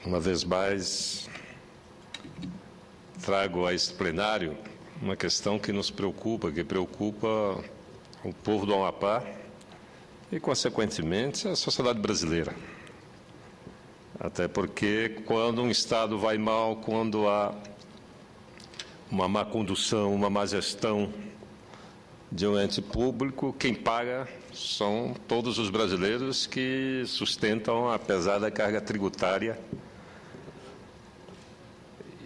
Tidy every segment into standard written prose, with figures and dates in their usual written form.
Uma vez mais, trago a este plenário uma questão que nos preocupa, que preocupa o povo do Amapá e, consequentemente, a sociedade brasileira. Até porque, quando um Estado vai mal, quando há uma má condução, uma má gestão de um ente público, quem paga são todos os brasileiros que sustentam a pesada carga tributária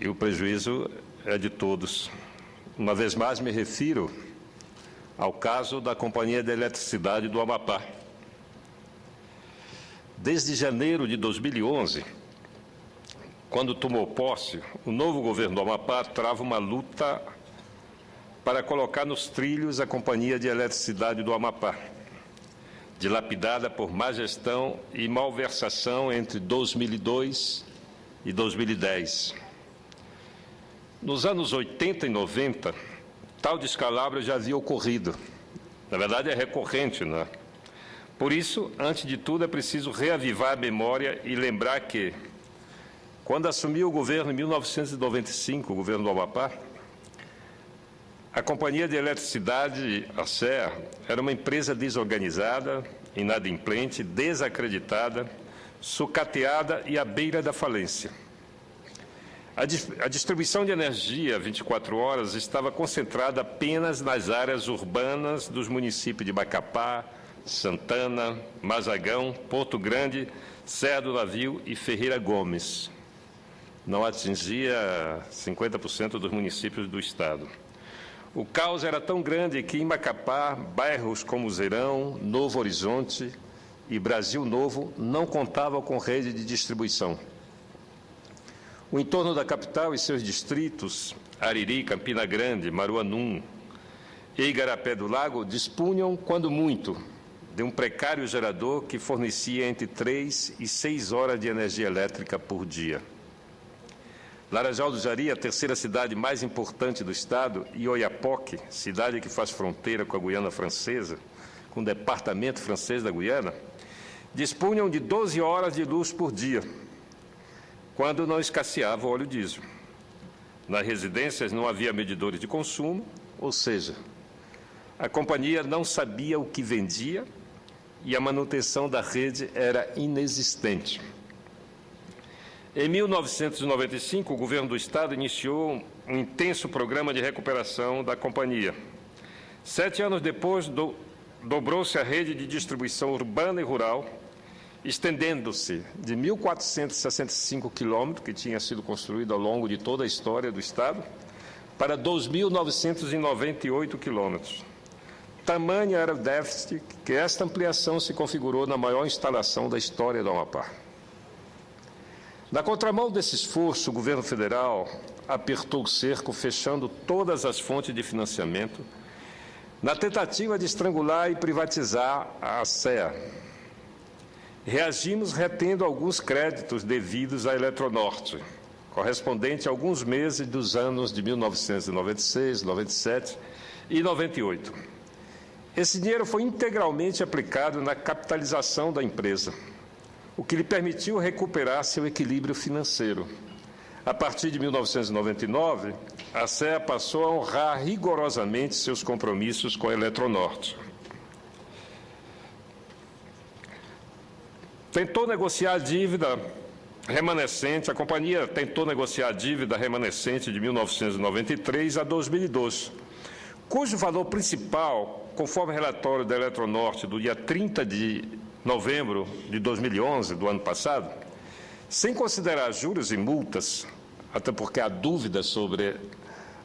e o prejuízo é de todos. Uma vez mais, me refiro ao caso da Companhia de Eletricidade do Amapá. Desde janeiro de 2011, quando tomou posse, o novo governo do Amapá trava uma luta para colocar nos trilhos a Companhia de Eletricidade do Amapá, dilapidada por má gestão e malversação entre 2002 e 2010. Nos anos 80 e 90, tal descalabro já havia ocorrido. Na verdade, é recorrente, não é? Por isso, antes de tudo, é preciso reavivar a memória e lembrar que, quando assumiu o governo em 1995, o governo do Amapá, a Companhia de Eletricidade, a CEA, era uma empresa desorganizada, inadimplente, desacreditada, sucateada e à beira da falência. A distribuição de energia 24 horas estava concentrada apenas nas áreas urbanas dos municípios de Macapá, Santana, Mazagão, Porto Grande, Serra do Navio e Ferreira Gomes. Não atingia 50% dos municípios do Estado. O caos era tão grande que, em Macapá, bairros como Zerão, Novo Horizonte e Brasil Novo não contavam com rede de distribuição. O entorno da capital e seus distritos, Ariri, Campina Grande, Maruanum e Igarapé do Lago, dispunham, quando muito, de um precário gerador que fornecia entre 3 e 6 horas de energia elétrica por dia. Laranjal do Jari, a terceira cidade mais importante do estado, e Oiapoque, cidade que faz fronteira com a Guiana Francesa, com o departamento francês da Guiana, dispunham de 12 horas de luz por dia, quando não escasseava o óleo diesel. Nas residências não havia medidores de consumo, ou seja, a companhia não sabia o que vendia e a manutenção da rede era inexistente. Em 1995, o governo do Estado iniciou um intenso programa de recuperação da companhia. 7 anos depois, dobrou-se a rede de distribuição urbana e rural, estendendo-se de 1.465 quilômetros, que tinha sido construído ao longo de toda a história do Estado, para 2.998 quilômetros. Tamanho era o déficit que esta ampliação se configurou na maior instalação da história do Amapá. Na contramão desse esforço, o governo federal apertou o cerco, fechando todas as fontes de financiamento, na tentativa de estrangular e privatizar a CEA. Reagimos retendo alguns créditos devidos à Eletronorte, correspondente a alguns meses dos anos de 1996, 97 e 98. Esse dinheiro foi integralmente aplicado na capitalização da empresa, o que lhe permitiu recuperar seu equilíbrio financeiro. A partir de 1999, a CEA passou a honrar rigorosamente seus compromissos com a Eletronorte. Tentou negociar a dívida remanescente, a companhia tentou negociar a dívida remanescente de 1993 a 2012, cujo valor principal, conforme relatório da Eletronorte do dia 30 de novembro de 2011, do ano passado, sem considerar juros e multas, até porque há dúvida sobre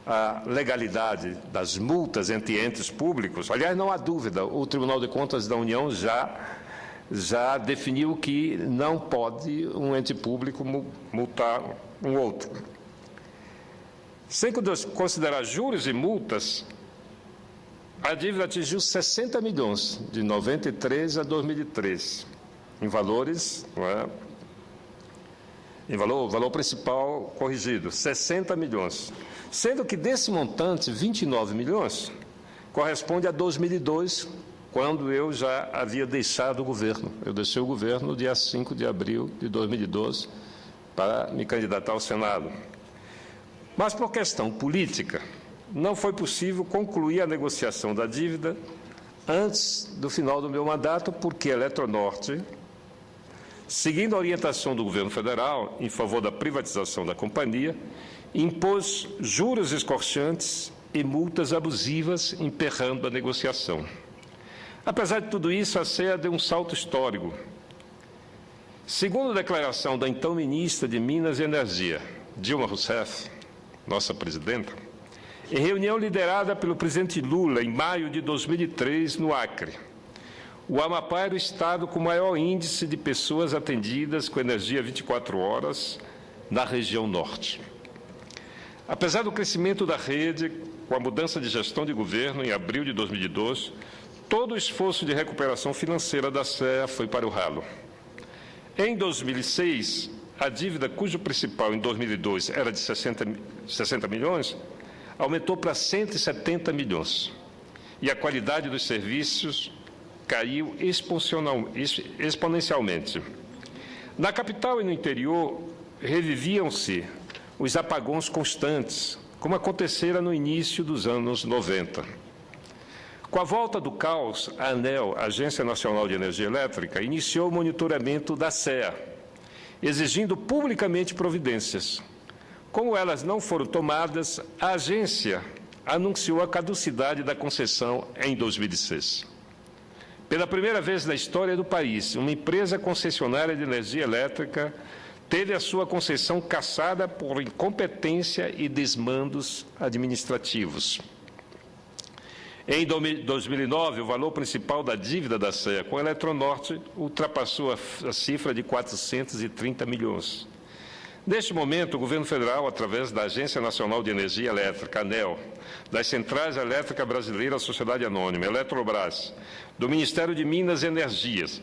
a legalidade das multas entre entes públicos. Aliás, não há dúvida, o Tribunal de Contas da União já definiu que não pode um ente público multar um outro. Sem considerar juros e multas, a dívida atingiu 60 milhões, de 93 a 2003, em valores, não é? Em valor principal corrigido, 60 milhões. Sendo que desse montante, 29 milhões, corresponde a 2002, quando eu já havia deixado o governo. Eu deixei o governo no dia 5 de abril de 2012, para me candidatar ao Senado. Mas, por questão política, não foi possível concluir a negociação da dívida antes do final do meu mandato, porque a Eletronorte, seguindo a orientação do governo federal em favor da privatização da companhia, impôs juros escorchantes e multas abusivas, emperrando a negociação. Apesar de tudo isso, a CEA deu um salto histórico. Segundo a declaração da então ministra de Minas e Energia, Dilma Rousseff, nossa presidenta, em reunião liderada pelo presidente Lula em maio de 2003, no Acre, o Amapá era o estado com maior índice de pessoas atendidas com energia 24 horas na região norte. Apesar do crescimento da rede, com a mudança de gestão de governo em abril de 2012, todo o esforço de recuperação financeira da CEA foi para o ralo. Em 2006, a dívida, cujo principal em 2002 era de 60 milhões, aumentou para 170 milhões. E a qualidade dos serviços caiu exponencialmente. Na capital e no interior, reviviam-se os apagões constantes, como acontecera no início dos anos 90. Com a volta do caos, a ANEEL, Agência Nacional de Energia Elétrica, iniciou o monitoramento da CEA, exigindo publicamente providências. Como elas não foram tomadas, a agência anunciou a caducidade da concessão em 2006. Pela primeira vez na história do país, uma empresa concessionária de energia elétrica teve a sua concessão cassada por incompetência e desmandos administrativos. Em 2009, o valor principal da dívida da CEA com a Eletronorte ultrapassou a cifra de 430 milhões. Neste momento, o governo federal, através da Agência Nacional de Energia Elétrica, ANEEL, das Centrais Elétricas Brasileiras Sociedade Anônima, Eletrobras, do Ministério de Minas e Energias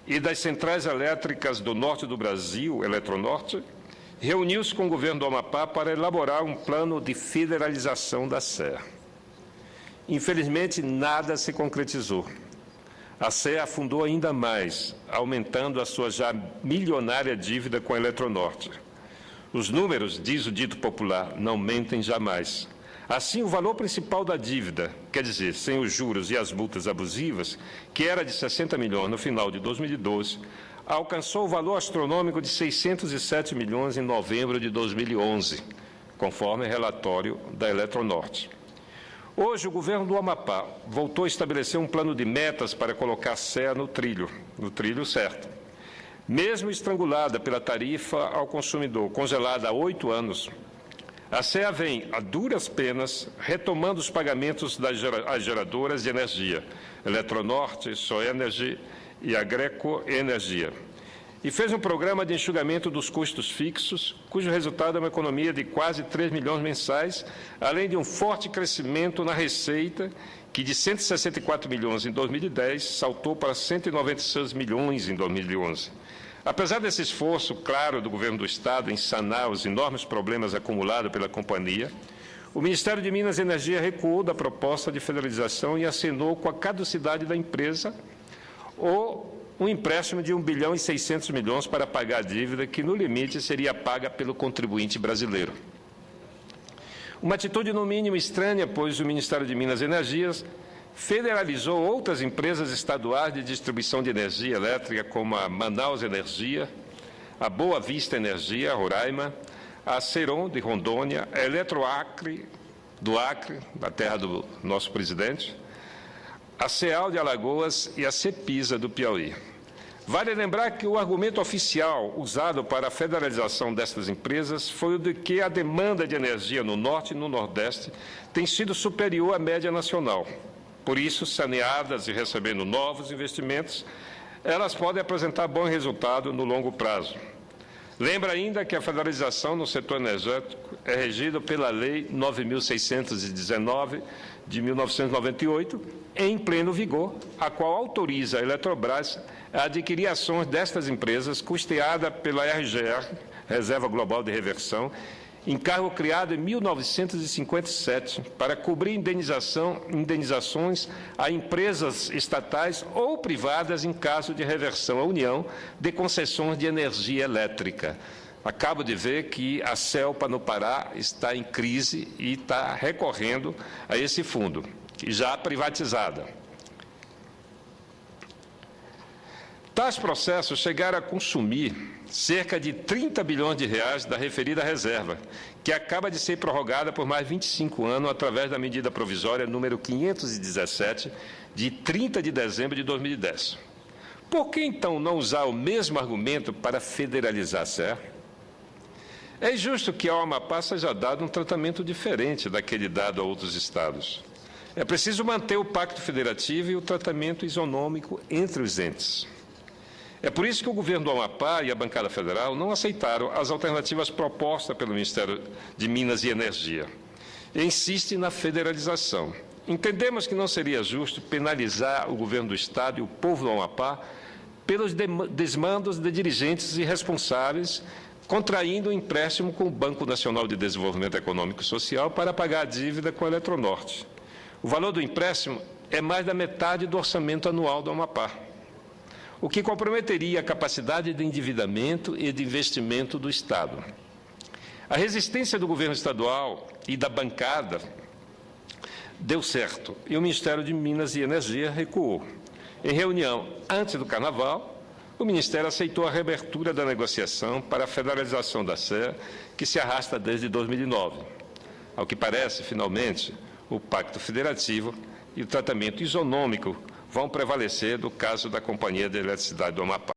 e das Centrais Elétricas do Norte do Brasil, Eletronorte, reuniu-se com o governo do Amapá para elaborar um plano de federalização da CEA. Infelizmente, nada se concretizou. A CEA afundou ainda mais, aumentando a sua já milionária dívida com a Eletronorte. Os números, diz o dito popular, não mentem jamais. Assim, o valor principal da dívida, quer dizer, sem os juros e as multas abusivas, que era de 60 milhões no final de 2012, alcançou o valor astronômico de 607 milhões em novembro de 2011, conforme relatório da Eletronorte. Hoje, o governo do Amapá voltou a estabelecer um plano de metas para colocar a CEA no trilho certo. Mesmo estrangulada pela tarifa ao consumidor, congelada há 8 anos, a CEA vem, a duras penas, retomando os pagamentos das geradoras de energia, Eletronorte, Soenergy e Agreco Energia. E fez um programa de enxugamento dos custos fixos, cujo resultado é uma economia de quase 3 milhões mensais, além de um forte crescimento na receita, que de 164 milhões em 2010 saltou para 196 milhões em 2011. Apesar desse esforço claro do governo do Estado em sanar os enormes problemas acumulados pela companhia, o Ministério de Minas e Energia recuou da proposta de federalização e assinou com a caducidade da empresa um empréstimo de 1 bilhão e 600 milhões para pagar a dívida, que no limite seria paga pelo contribuinte brasileiro. Uma atitude no mínimo estranha, pois o Ministério de Minas e Energias federalizou outras empresas estaduais de distribuição de energia elétrica, como a Manaus Energia, a Boa Vista Energia, Roraima, a Ceron, de Rondônia, a Eletroacre, do Acre, da terra do nosso presidente, a CEAL de Alagoas e a CEPISA do Piauí. Vale lembrar que o argumento oficial usado para a federalização destas empresas foi o de que a demanda de energia no Norte e no Nordeste tem sido superior à média nacional. Por isso, saneadas e recebendo novos investimentos, elas podem apresentar bom resultado no longo prazo. Lembra ainda que a federalização no setor energético é regida pela Lei 9.619, de 1998, em pleno vigor, a qual autoriza a Eletrobras a adquirir ações destas empresas custeada pela RGR, Reserva Global de Reversão, encargo criado em 1957 para cobrir indenizações a empresas estatais ou privadas em caso de reversão à União de concessões de energia elétrica. Acabo de ver que a CELPA no Pará está em crise e está recorrendo a esse fundo, já privatizada. Tais processos chegaram a consumir cerca de 30 bilhões de reais da referida reserva, que acaba de ser prorrogada por mais 25 anos através da medida provisória número 517, de 30 de dezembro de 2010. Por que, então, não usar o mesmo argumento para federalizar a SER? É justo que ao Amapá seja dado um tratamento diferente daquele dado a outros estados. É preciso manter o pacto federativo e o tratamento isonômico entre os entes. É por isso que o governo do Amapá e a bancada federal não aceitaram as alternativas propostas pelo Ministério de Minas e Energia e insiste na federalização. Entendemos que não seria justo penalizar o governo do Estado e o povo do Amapá pelos desmandos de dirigentes irresponsáveis contraindo um empréstimo com o Banco Nacional de Desenvolvimento Econômico e Social para pagar a dívida com a Eletronorte. O valor do empréstimo é mais da metade do orçamento anual do Amapá, o que comprometeria a capacidade de endividamento e de investimento do Estado. A resistência do governo estadual e da bancada deu certo, e o Ministério de Minas e Energia recuou. Em reunião antes do Carnaval, o Ministério aceitou a reabertura da negociação para a federalização da SER, que se arrasta desde 2009. Ao que parece, finalmente, o Pacto Federativo e o tratamento isonômico vão prevalecer do caso da Companhia de Eletricidade do Amapá.